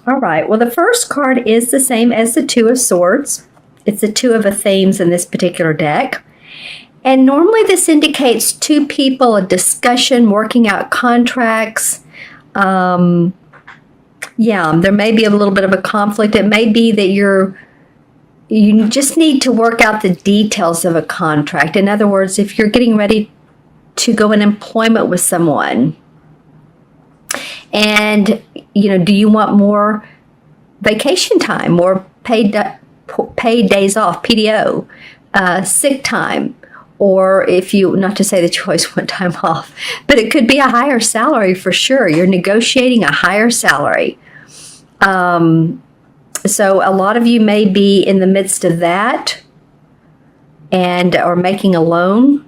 All right. Well, the first card is the same as the Two of Swords. It's the two of themes in this particular deck. And normally this indicates two people, a discussion, working out contracts. There may be a little bit of a conflict. It may be that you just need to work out the details of a contract. In other words, if you're getting ready to go in employment with someone, and do you want more vacation time, more paid days off, PTO, sick time, or not to say that you always want time off, but it could be a higher salary for sure. You're negotiating a higher salary. So a lot of you may be in the midst of that or making a loan,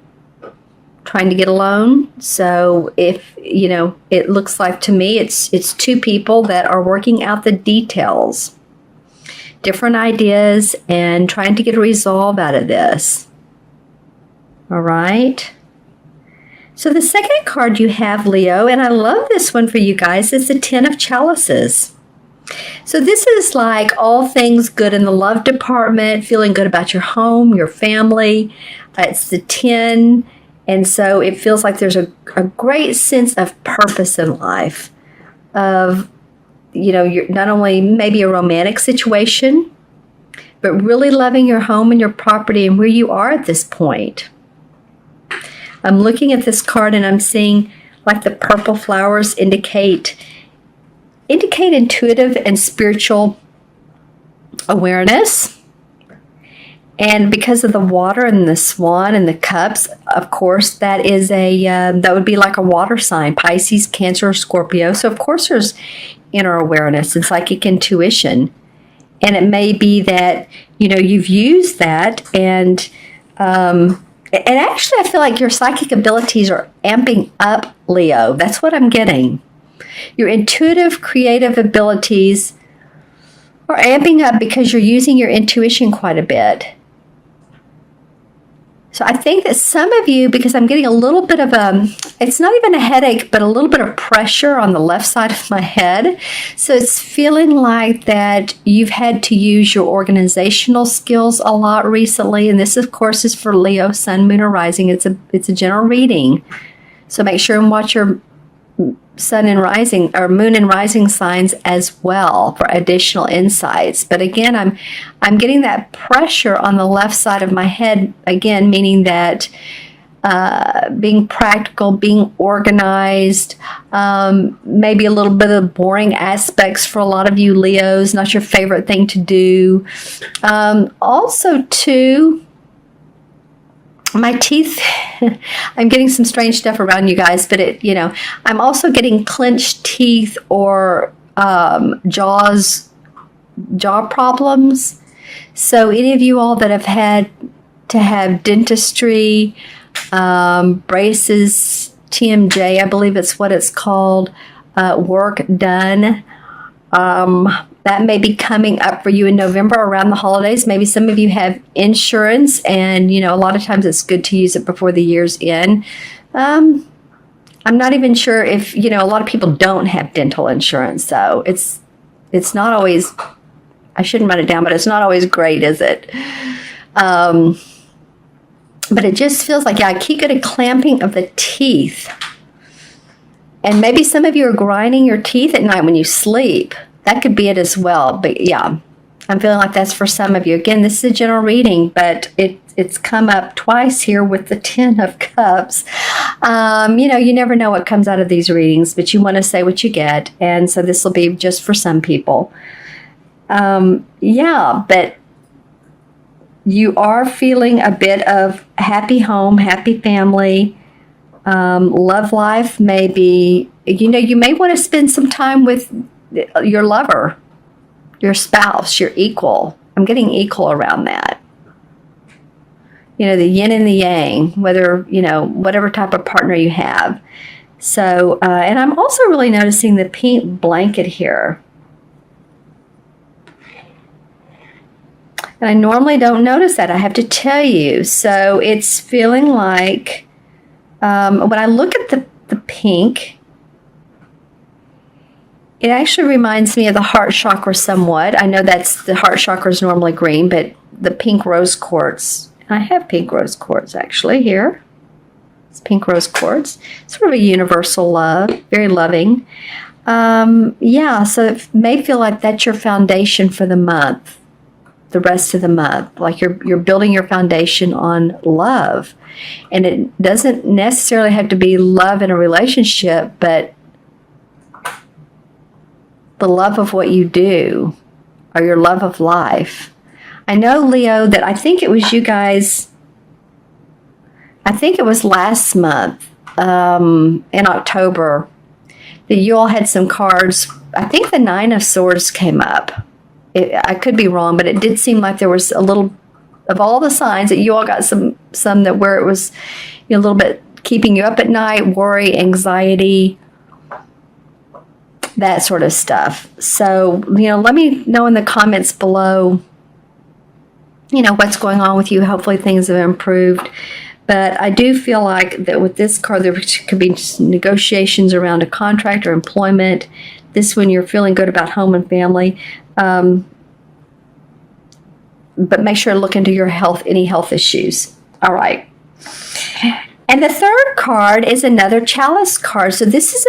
trying to get a loan. So if, it looks like to me, it's two people that are working out the details, different ideas, and trying to get a resolve out of this. All right. So the second card you have, Leo, and I love this one for you guys, is the Ten of Chalices. So this is like all things good in the love department, feeling good about your home, your family. It's the 10. And so it feels like there's a great sense of purpose in life, of, you're not only maybe a romantic situation, but really loving your home and your property and where you are at this point. I'm looking at this card and I'm seeing like the purple flowers indicate intuitive and spiritual awareness. And because of the water and the swan and the cups, of course, that is that would be like a water sign, Pisces, Cancer, Scorpio. So of course there's inner awareness and psychic intuition. And it may be that, you've used that and actually I feel like your psychic abilities are amping up, Leo. That's what I'm getting. Your intuitive, creative abilities are amping up because you're using your intuition quite a bit. So I think that some of you, because I'm getting a little bit of it's not even a headache, but a little bit of pressure on the left side of my head. So it's feeling like that you've had to use your organizational skills a lot recently. And this, of course, is for Leo, Sun, Moon, or Rising. It's a general reading. So make sure and watch your Sun and Rising or Moon and Rising signs as well for additional insights. But again, I'm getting that pressure on the left side of my head, again, meaning that being practical, being organized, maybe a little bit of boring aspects for a lot of you Leos, not your favorite thing to do. Also, too, my teeth, I'm getting some strange stuff around you guys, but I'm also getting clenched teeth or jaw problems. So any of you all that have had to have dentistry, braces, TMJ, I believe it's what it's called, work done, that may be coming up for you in November around the holidays. Maybe some of you have insurance, and a lot of times it's good to use it before the year's end. I'm not even sure if a lot of people don't have dental insurance, so it's not always. I shouldn't write it down, but it's not always great, is it? But it just feels like I keep getting clamping of the teeth, and maybe some of you are grinding your teeth at night when you sleep. That could be it as well. But yeah, I'm feeling like that's for some of you. Again, this is a general reading, but it's come up twice here with the 10 of Cups. You never know what comes out of these readings, but you want to say what you get. And so this will be just for some people. But you are feeling a bit of happy home, happy family, love life. Maybe, you may want to spend some time with your lover, your spouse, your equal. I'm getting equal around that. The yin and the yang, whether, whatever type of partner you have. So, and I'm also really noticing the pink blanket here. And I normally don't notice that, I have to tell you. So it's feeling like, when I look at the pink, It actually reminds me of the heart chakra somewhat. I know that's the heart chakra is normally green, but the pink rose quartz. I have pink rose quartz actually here. It's pink rose quartz. Sort of a universal love, very loving. Yeah, so it may feel like that's your foundation for the month, the rest of the month. Like you're building your foundation on love. And it doesn't necessarily have to be love in a relationship, but the love of what you do or your love of life. I know, Leo, that I think it was you guys, I think it was last month in October that you all had some cards. I think the Nine of Swords came up. I could be wrong, but it did seem like there was a little, of all the signs, that you all got some that where it was a little bit keeping you up at night, worry, anxiety, that sort of stuff. So, let me know in the comments below, what's going on with you. Hopefully things have improved. But I do feel like that with this card, there could be negotiations around a contract or employment. This one, you're feeling good about home and family. But make sure to look into your health, any health issues. All right. And the third card is another chalice card. So this is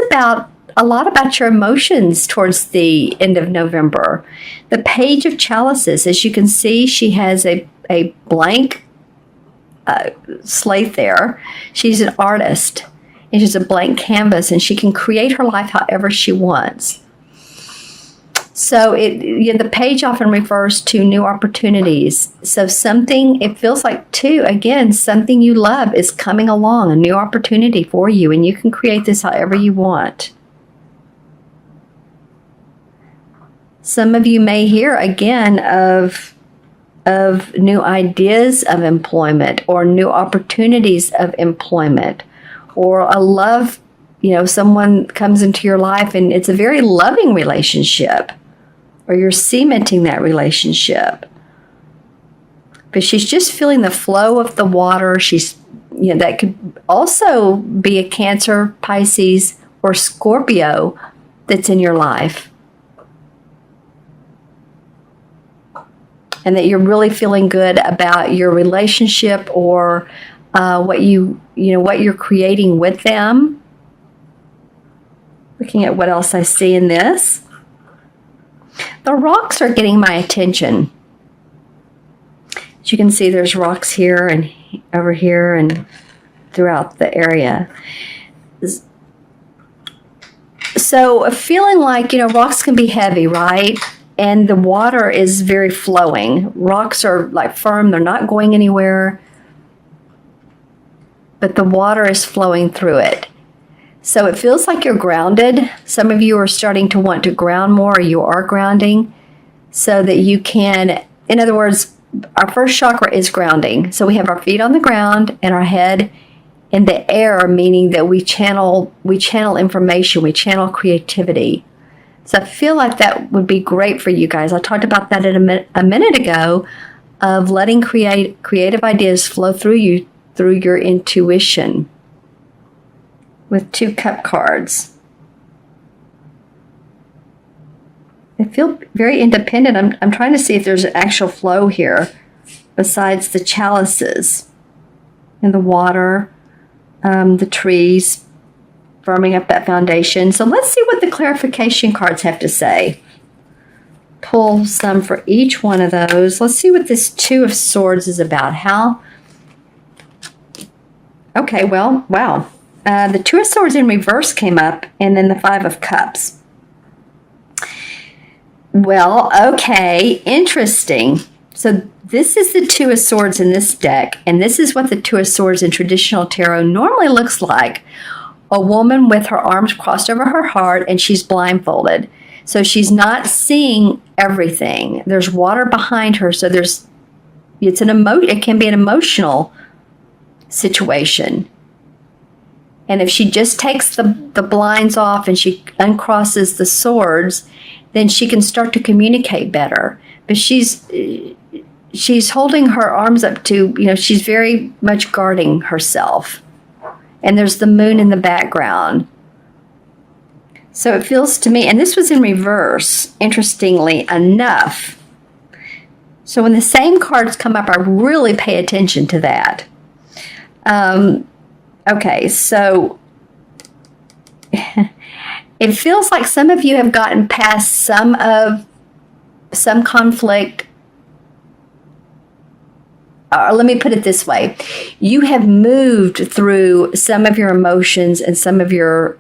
a lot about your emotions towards the end of November. The Page of Chalices, as you can see, she has a blank slate there. She's an artist, and she's a blank canvas, and she can create her life however she wants. So the page often refers to new opportunities. So something, it feels like too, again, something you love is coming along, a new opportunity for you, and you can create this however you want. Some of you may hear again of new ideas of employment or new opportunities of employment, or a love, someone comes into your life and it's a very loving relationship, or you're cementing that relationship. But she's just feeling the flow of the water. She's, that could also be a Cancer, Pisces, or Scorpio that's in your life. And that you're really feeling good about your relationship or what you're creating with them. Looking at what else I see in this. The rocks are getting my attention. As you can see, there's rocks here and over here and throughout the area. So feeling like, rocks can be heavy, right? And the water is very flowing. Rocks are like firm. They're not going anywhere. But the water is flowing through it. So it feels like you're grounded. Some of you are starting to want to ground more, or you are grounding, so that you can, in other words, our first chakra is grounding. So we have our feet on the ground and our head in the air, meaning that we channel information, we channel creativity. So I feel like that would be great for you guys. I talked about that a minute ago, of letting creative ideas flow through you, through your intuition, with 2 cup cards. I feel very independent. I'm trying to see if there's an actual flow here besides the chalices and the water, the trees, firming up that foundation. So let's see what the clarification cards have to say. Pull some for each one of those. Let's see what this Two of Swords is about. Okay, well, wow. The Two of Swords in reverse came up, and then the Five of Cups. Well, okay, interesting. So this is the Two of Swords in this deck, and this is what the Two of Swords in traditional tarot normally looks like. A woman with her arms crossed over her heart, and she's blindfolded. So she's not seeing everything. There's water behind her, so it can be an emotional situation. And if she just takes the blinds off and she uncrosses the swords, then she can start to communicate better. But she's holding her arms up to, she's very much guarding herself. And there's the moon in the background. So it feels to me, and this was in reverse, interestingly enough. So when the same cards come up, I really pay attention to that. Okay, so it feels like some of you have gotten past some conflict. Or let me put it this way. You have moved through some of your emotions and some of your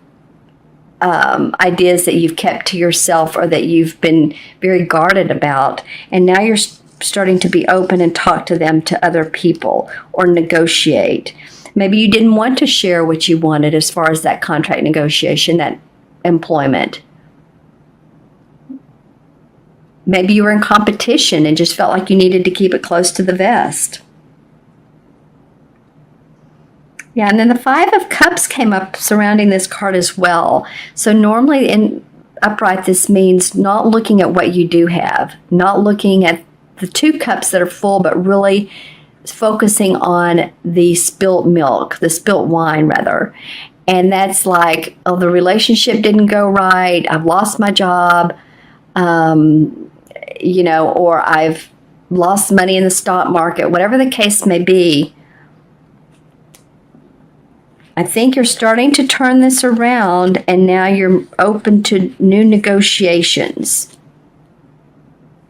ideas that you've kept to yourself or that you've been very guarded about. And now you're starting to be open and talk to them, to other people, or negotiate. Maybe you didn't want to share what you wanted as far as that contract negotiation, that employment. Maybe you were in competition and just felt like you needed to keep it close to the vest. Yeah, and then the Five of Cups came up surrounding this card as well. So normally in upright, this means not looking at what you do have, not looking at the two cups that are full, but really focusing on the spilt milk, the spilt wine rather. And that's like, oh, the relationship didn't go right, I've lost my job, or I've lost money in the stock market, whatever the case may be. I think you're starting to turn this around, and now you're open to new negotiations.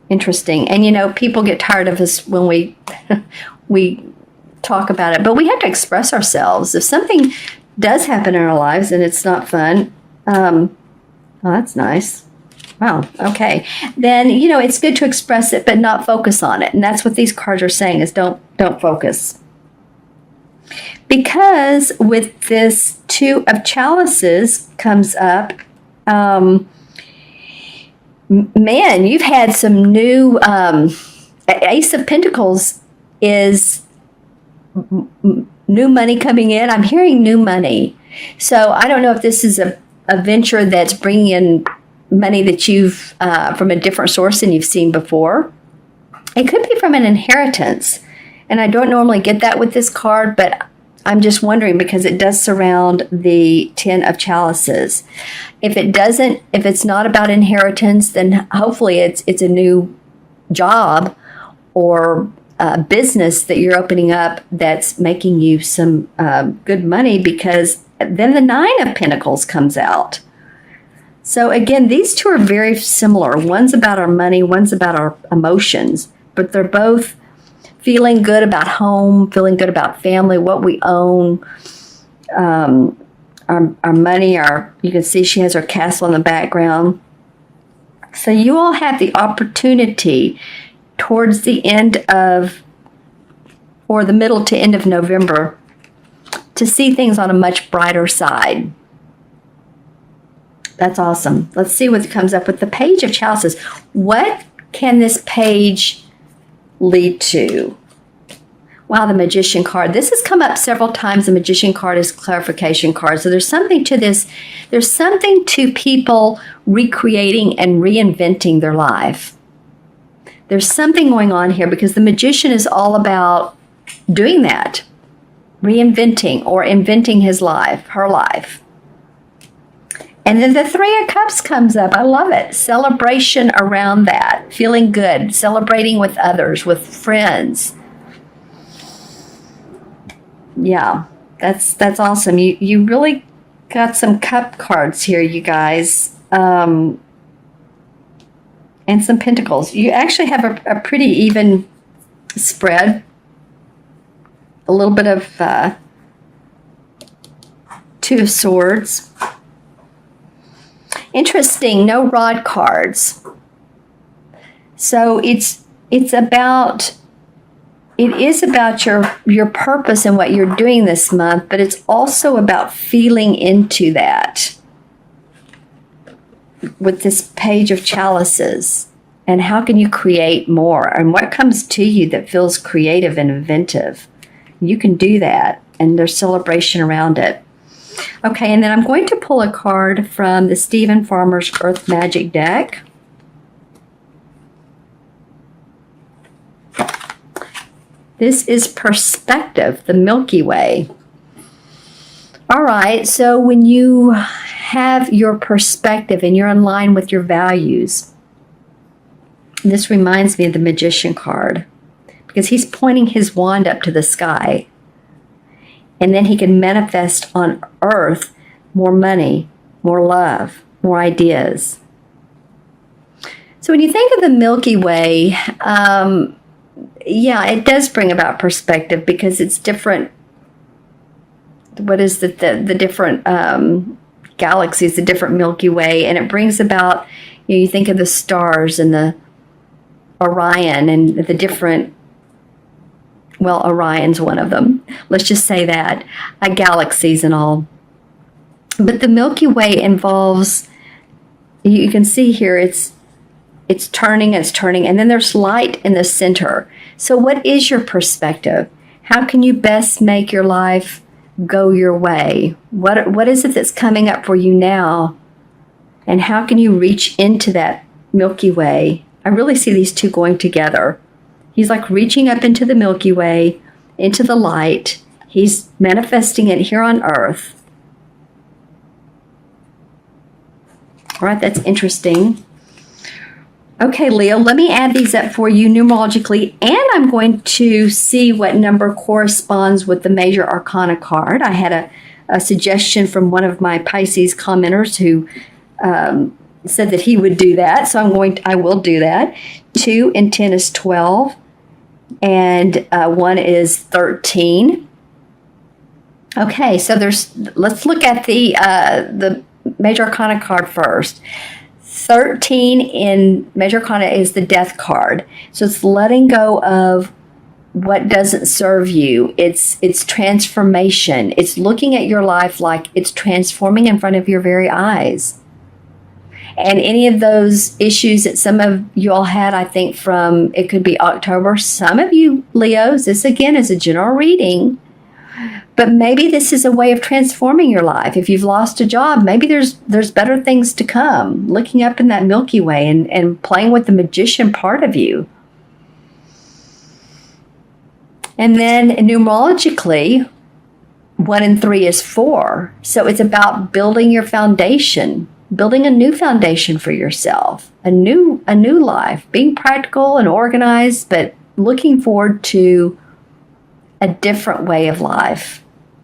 Interesting. And people get tired of us when we talk about it, but we have to express ourselves. If something does happen in our lives and it's not fun, oh, that's nice. Wow. Okay. Then it's good to express it, but not focus on it. And that's what these cards are saying: is don't focus. Because with this Two of Chalices comes up, man, you've had some new, Ace of Pentacles is new money coming in. I'm hearing new money. So I don't know if this is a venture that's bringing in money that you've, from a different source than you've seen before. It could be from an inheritance. And I don't normally get that with this card, but I'm just wondering because it does surround the Ten of Chalices. If it's not about inheritance, then hopefully it's a new job or a business that you're opening up that's making you some good money, because then the Nine of Pentacles comes out. So again, these two are very similar. One's about our money, one's about our emotions, but they're both feeling good about home, feeling good about family, what we own, our money, you can see she has her castle in the background. So you all have the opportunity towards the end of, or the middle to end of November, to see things on a much brighter side. That's awesome. Let's see what comes up with the Page of Chalices. What can this page lead to? Wow, the Magician card. This has come up several times. The Magician card is clarification card. So there's something to this. There's something to people recreating and reinventing their life. There's something going on here, because the Magician is all about doing that, reinventing or inventing his life, her life. And then the Three of Cups comes up. I love it. Celebration around that. Feeling good. Celebrating with others, with friends. Yeah, that's awesome. You really got some cup cards here, you guys. And some pentacles. You actually have a pretty even spread. A little bit of Two of Swords. Interesting, no rod cards. So it is about your purpose and what you're doing this month, but it's also about feeling into that with this Page of Chalices. And how can you create more? And what comes to you that feels creative and inventive? You can do that, and there's celebration around it. Okay, and then I'm going to pull a card from the Stephen Farmer's Earth Magic deck. This is Perspective, the Milky Way. All right, so when you have your perspective and you're in line with your values, this reminds me of the Magician card, because he's pointing his wand up to the sky, and then he can manifest on earth more money, more love, more ideas. So when you think of the Milky Way, yeah, it does bring about perspective, because it's different. What is the different galaxies, the different Milky Way, and it brings about, you think of the stars and the Orion and the different, well, Orion's one of them. Let's just say that, galaxies and all. But the Milky Way involves, you can see here, it's turning, and then there's light in the center. So what is your perspective? How can you best make your life go your way? What is it that's coming up for you now? And how can you reach into that Milky Way? I really see these two going together. He's like reaching up into the Milky Way, into the light. He's manifesting it here on earth. All right, that's interesting. Okay, Leo, let me add these up for you numerologically, and I'm going to see what number corresponds with the major arcana card. I had a suggestion from one of my Pisces commenters who said that he would do that, so I will do that. 2 and 10 is 12, and 1 is 13. Okay, so let's look at the major arcana card first. 13 in major arcana is the death card. So it's letting go of what doesn't serve you. It's transformation. It's looking at your life like it's transforming in front of your very eyes. And any of those issues that some of you all had, I think from, it could be October. Some of you Leos, this again is a general reading, but maybe this is a way of transforming your life. If you've lost a job, maybe there's better things to come. Looking up in that Milky Way and playing with the magician part of you. And then numerologically, 1 and 3 is 4. So it's about building your foundation, building a new foundation for yourself, a new life, being practical and organized, but looking forward to a different way of life.